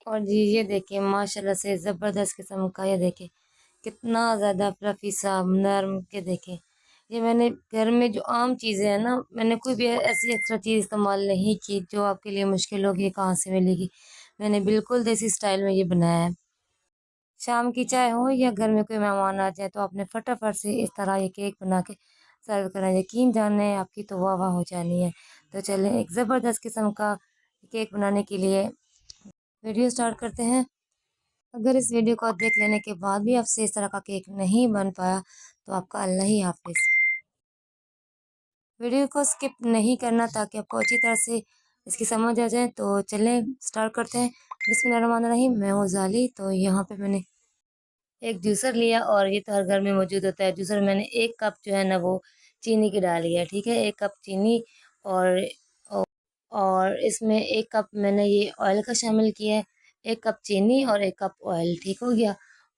और जी ये देखिए माशाल्लाह से ज़बरदस्त किस्म का, ये देखिए कितना ज़्यादा फ्लफी सा नरम के देखिए। ये मैंने घर में जो आम चीज़ें हैं ना, मैंने कोई भी ऐसी एक्स्ट्रा चीज़ इस्तेमाल नहीं की जो आपके लिए मुश्किल होगी कहाँ से मिलेगी। मैंने बिल्कुल देसी स्टाइल में ये बनाया है। शाम की चाय हो या घर में कोई मेहमान आ जाए तो आपने फटाफट से इस तरह ये केक बना के सर्व करना। यकीन जाने आपकी तो वाह वाह हो जानी है। तो चलें एक ज़बरदस्त किस्म का केक बनाने के लिए वीडियो स्टार्ट करते हैं। अगर इस वीडियो को देख लेने के बाद भी आपसे इस तरह का केक नहीं बन पाया तो आपका अल्लाह ही हाफिज़। वीडियो को स्किप नहीं करना ताकि आपको अच्छी तरह से इसकी समझ आ जाए। तो चलें स्टार्ट करते हैं। बिस्मिल्लाहिर्रहमानिर्रहीम। मैं हूँ ज़ाली। तो यहाँ पे मैंने एक जूसर लिया और ये तो हर घर में मौजूद होता है जूसर। मैंने 1 कप जो है ना वो चीनी की डाली है, ठीक है। 1 कप चीनी और और इसमें 1 कप मैंने ये ऑयल का शामिल किया है। 1 कप चीनी और 1 कप ऑयल, ठीक हो गया।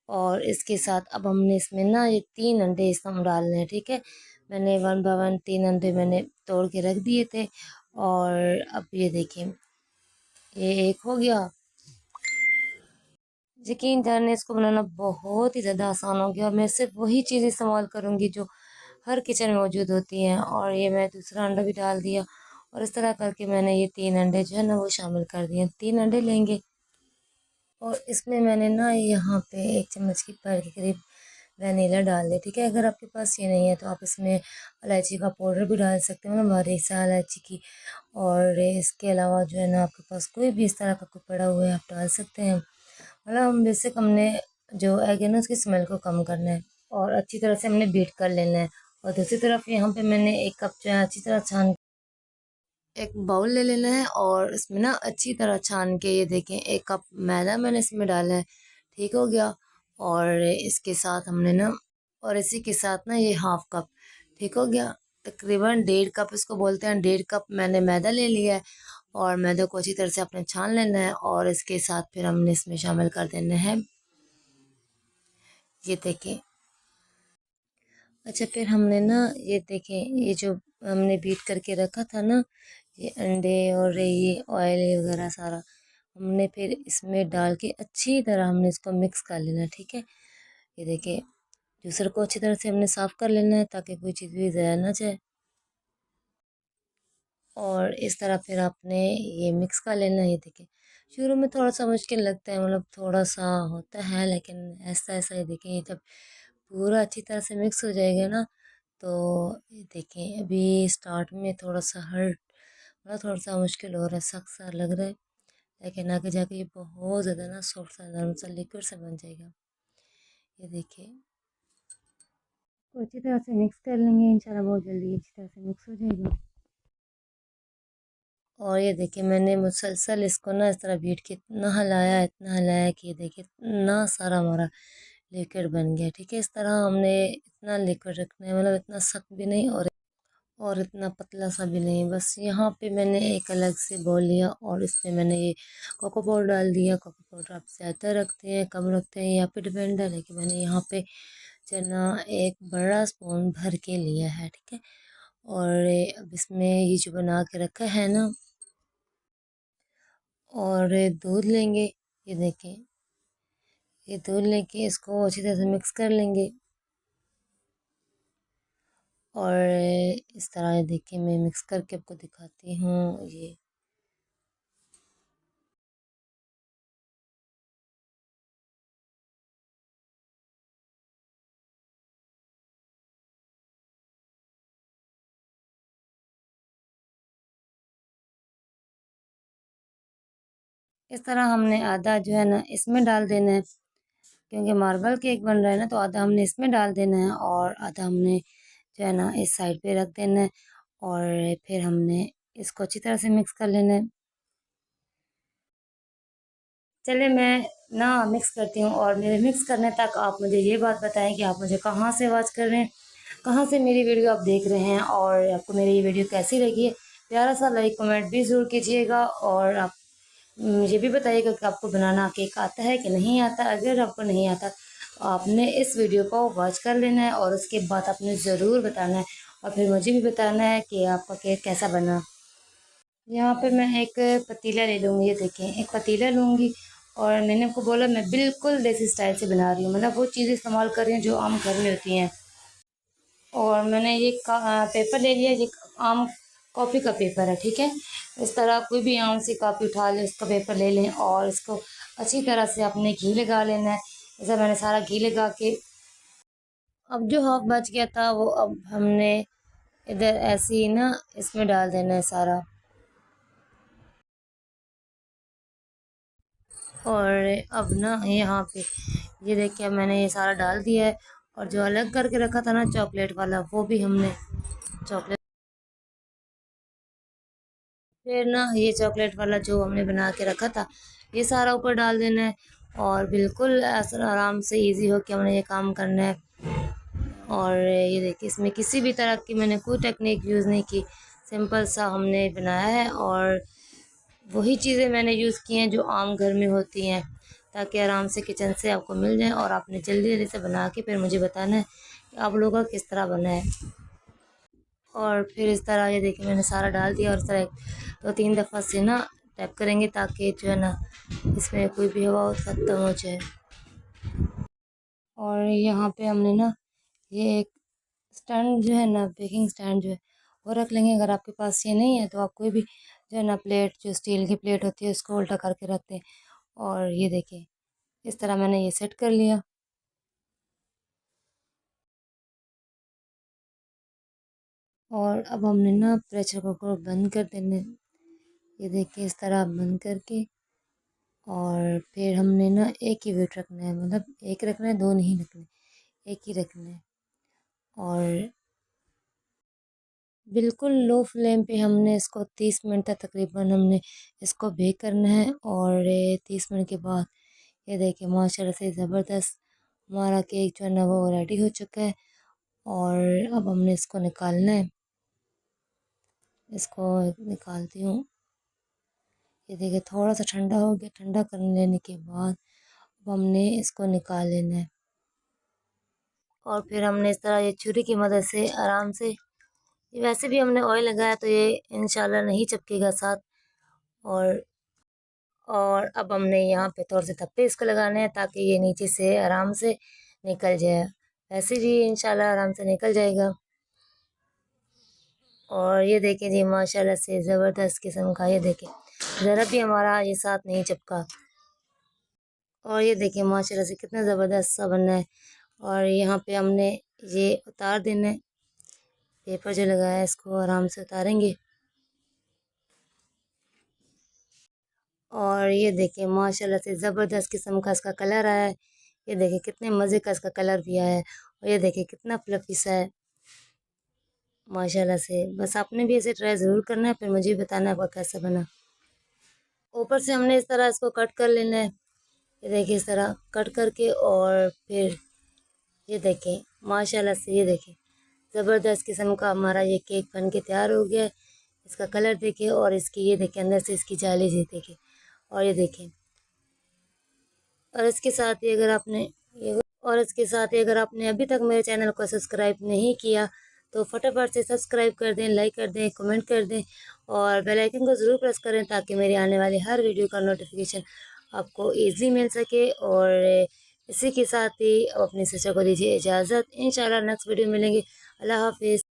और इसके साथ अब हमने इसमें ना ये 3 अंडे इसमें डालने हैं, ठीक है। मैंने 1 बाय 1 3 अंडे मैंने तोड़ के रख दिए थे। और अब ये देखिए ये एक हो गया। यकीन जाने इसको बनाना बहुत ही ज़्यादा आसान हो गया और मैं सिर्फ वही चीज़ इस्तेमाल करूँगी जो हर किचन में मौजूद होती हैं। और ये मैं दूसरा अंडा भी डाल दिया और इस तरह करके मैंने ये 3 अंडे जो है ना वो शामिल कर दिए। 3 अंडे लेंगे और इसमें मैंने ना यहाँ पे 1 चम्मच की भर के करीब वनीला डाल दिया, ठीक है। अगर आपके पास ये नहीं है तो आप इसमें इलायची का पाउडर भी डाल सकते हो ना, बारीक इलायची की। और इसके अलावा जो है ना आपके पास कोई भी इस तरह का कोई पड़ा हुआ है आप डाल सकते हैं। मतलब हम बेसिक हमने जो एग है ना उसकी स्मेल को कम करना है और अच्छी तरह से हमने बीट कर लेना है। और दूसरी तरफ यहाँ पे मैंने 1 कप जो है अच्छी तरह छान एक बाउल ले लेना है और इसमें ना अच्छी तरह छान के ये देखें 1 कप मैदा मैंने इसमें डाला है, ठीक हो गया। और इसके साथ हमने ना और इसी के साथ ना ये 1/2 कप, ठीक हो गया। तकरीबन 1.5 कप इसको बोलते हैं, 1.5 कप मैंने मैदा ले लिया है। और मैदे को अच्छी तरह से आपने छान लेना है और इसके साथ फिर हमने इसमें शामिल कर देना है, ये देखें। अच्छा फिर हमने ना ये देखें ये जो हमने बीट करके रखा था ना ये अंडे और ये ऑयल वगैरह सारा हमने फिर इसमें डाल के अच्छी तरह हमने इसको मिक्स कर लेना, ठीक है। ये देखिए जूसर को अच्छी तरह से हमने साफ़ कर लेना है ताकि कोई चीज़ भी ज़ाया ना जाए। और इस तरह फिर आपने ये मिक्स कर लेना है। ये देखिए शुरू में थोड़ा सा मुश्किल लगता है, मतलब थोड़ा सा होता है, लेकिन ऐसा ऐसा ये देखिए जब पूरा अच्छी तरह से मिक्स हो जाएगा ना तो ये देखें अभी स्टार्ट में थोड़ा सा हर्ट मतलब थोड़ा सा मुश्किल हो रहा है, सख्त सा लग रहा है। लेकिन आगे जाके ये बहुत ज़्यादा ना सॉफ्ट सा नरम सा लिक्विड सा बन जाएगा। ये देखिए तो अच्छी तरह से मिक्स कर लेंगे, इंशाल्लाह बहुत जल्दी अच्छी तरह से मिक्स हो जाएगा। और ये देखिए मैंने मुसलसल इसको ना इस तरह बीट के इतना हलाया कि ये देखिए इतना सारा हमारा लिक्विड बन गया, ठीक है। इस तरह हमने इतना लिक्विड रखना है, मतलब इतना सख्त भी नहीं और इतना पतला सा भी नहीं। बस यहाँ पे मैंने एक अलग से बॉल लिया और इसमें मैंने ये कोको पाउडर डाल दिया। कोको पाउडर आप ज़्यादा रखते हैं कम रखते हैं यहाँ पे डिपेंड है, लेकिन मैंने यहाँ पे चना एक बड़ा स्पून भर के लिया है, ठीक है। और अब इसमें ये जो बना के रखा है ना और दूध लेंगे, ये देखें ये दूध लेके इसको अच्छी तरह से मिक्स कर लेंगे। और इस तरह ये देखिए मैं मिक्स करके आपको दिखाती हूँ। ये इस तरह हमने आधा जो है ना इसमें डाल देना है, क्योंकि मार्बल केक बन रहा है ना, तो आधा हमने इसमें डाल देना है और आधा हमने जो है ना इस साइड पे रख देना है। और फिर हमने इसको अच्छी तरह से मिक्स कर लेना है। चलिए मैं ना मिक्स करती हूँ और मेरे मिक्स करने तक आप मुझे ये बात बताएं कि आप मुझे कहाँ से आवाज़ कर रहे हैं, कहाँ से मेरी वीडियो आप देख रहे हैं और आपको मेरी ये वीडियो कैसी लगी है। प्यारा सा लाइक कमेंट भी ज़रूर कीजिएगा और आप मुझे भी बताइएगा कि आपको बनाना केक आता है कि नहीं आता। अगर आपको नहीं आता तो आपने इस वीडियो को वॉच कर लेना है और उसके बाद आपने ज़रूर बताना है और फिर मुझे भी बताना है कि आपका केक कैसा बना। यहाँ पे मैं एक पतीला ले लूँगी, ये देखें एक पतीला लूँगी और मैंने उनको बोला मैं बिल्कुल देसी स्टाइल से बना रही हूँ, मतलब वो चीज़ें इस्तेमाल कर रही हूँ जो आम घर में होती हैं। और मैंने ये पेपर ले लिया, ये आम कॉपी का पेपर है, ठीक है। इस तरह कोई भी आम सी कॉपी उठा लें, उसका पेपर ले लें और इसको अच्छी तरह से अपने घी लगा लेना है। जैसे मैंने सारा घी लगा के अब जो हाफ बच गया था वो अब हमने इधर ऐसे ही ना इसमें डाल देना है सारा। और अब ना यहाँ पे ये देखिए, अब मैंने ये सारा डाल दिया है। और जो अलग करके रखा था ना चॉकलेट वाला, वो भी हमने चॉकलेट, फिर ना ये चॉकलेट वाला जो हमने बना के रखा था ये सारा ऊपर डाल देना है। और बिल्कुल ऐसा आराम से इजी हो के हमने ये काम करना है। और ये देखिए, इसमें किसी भी तरह की मैंने कोई टेक्निक यूज़ नहीं की, सिंपल सा हमने बनाया है। और वही चीज़ें मैंने यूज़ की हैं जो आम घर में होती हैं, ताकि आराम से किचन से आपको मिल जाए और आपने जल्दी जल्दी से बना के फिर मुझे बताना है कि आप लोगों का किस तरह बना है। और फिर इस तरह ये देखिए मैंने सारा डाल दिया और इस तरह 2-3 दफ़ा से ना टैप करेंगे ताकि जो है ना इसमें कोई भी हवा हो ख़त्म हो जाए। और यहाँ पे हमने ना ये एक स्टैंड जो है ना, बेकिंग स्टैंड जो है वो रख लेंगे। अगर आपके पास ये नहीं है तो आप कोई भी जो है ना प्लेट, जो स्टील की प्लेट होती है उसको उल्टा करके रख दें। और ये देखिए इस तरह मैंने ये सेट कर लिया। और अब हमने ना प्रेशर कुकर बंद कर देने, ये देखिए इस तरह बंद करके। और फिर हमने ना एक ही वेट रखना है, मतलब एक रखना है, दो नहीं रखने, एक ही रखना है। और बिल्कुल लो फ्लेम पे हमने इसको 30 मिनट तक तकरीबन हमने इसको बेक करना है। और 30 मिनट के बाद ये देखिए माशाल्लाह से ज़बरदस्त हमारा केक जो है ना वो रेडी हो चुका है। और अब हमने इसको निकालना है, इसको निकालती हूँ। ये देखिए थोड़ा सा ठंडा हो गया, ठंडा कर लेने के बाद अब हमने इसको निकाल लेना है। और फिर हमने इस तरह ये छुरी की मदद से आराम से, ये वैसे भी हमने ऑयल लगाया तो ये इंशाल्लाह नहीं चिपकेगा साथ। और अब हमने यहाँ पे थोड़े से धप्पे इसको लगाने हैं ताकि ये नीचे से आराम से निकल जाए, वैसे भी इंशाल्लाह आराम से निकल जाएगा। और ये देखिए जी माशाल्लाह से ज़बरदस्त किस्म का, ये देखिए ज़रा भी हमारा ये साथ नहीं चिपका। और ये देखिए माशाल्लाह से कितना ज़बरदस्त सा बना है। और यहाँ पे हमने ये उतार देना है, पेपर जो लगाया है इसको आराम से उतारेंगे। और ये देखिए माशाल्लाह से ज़बरदस्त किस्म का इसका कलर आया है। ये देखिए कितने मज़े का इसका कलर भी आया है। और ये देखिए कितना फ्लफ़ी सा है माशाल्लाह से। बस आपने भी ऐसे ट्राई ज़रूर करना है, फिर मुझे भी बताना है आपका कैसा बना। ऊपर से हमने इस तरह इसको कट कर लेना है, ये देखिए इस तरह कट करके। और फिर ये देखें माशाल्लाह से, ये देखें ज़बरदस्त किस्म का हमारा ये केक बन के तैयार हो गया है। इसका कलर देखिए और इसकी ये देखिए अंदर से इसकी जाली जी देखिए। और ये देखें, और इसके साथ ही अगर आपने और इसके साथ ही अगर आपने अभी तक मेरे चैनल को सब्सक्राइब नहीं किया तो फटाफट से सब्सक्राइब कर दें, लाइक कर दें, कमेंट कर दें और बेल आइकन को ज़रूर प्रेस करें ताकि मेरी आने वाली हर वीडियो का नोटिफिकेशन आपको ईज़ी मिल सके। और इसी के साथ ही अब अपनी सिस्टर को दीजिए इजाज़त, इंशाल्लाह नेक्स्ट वीडियो मिलेंगे। अल्लाह हाफ़िज़।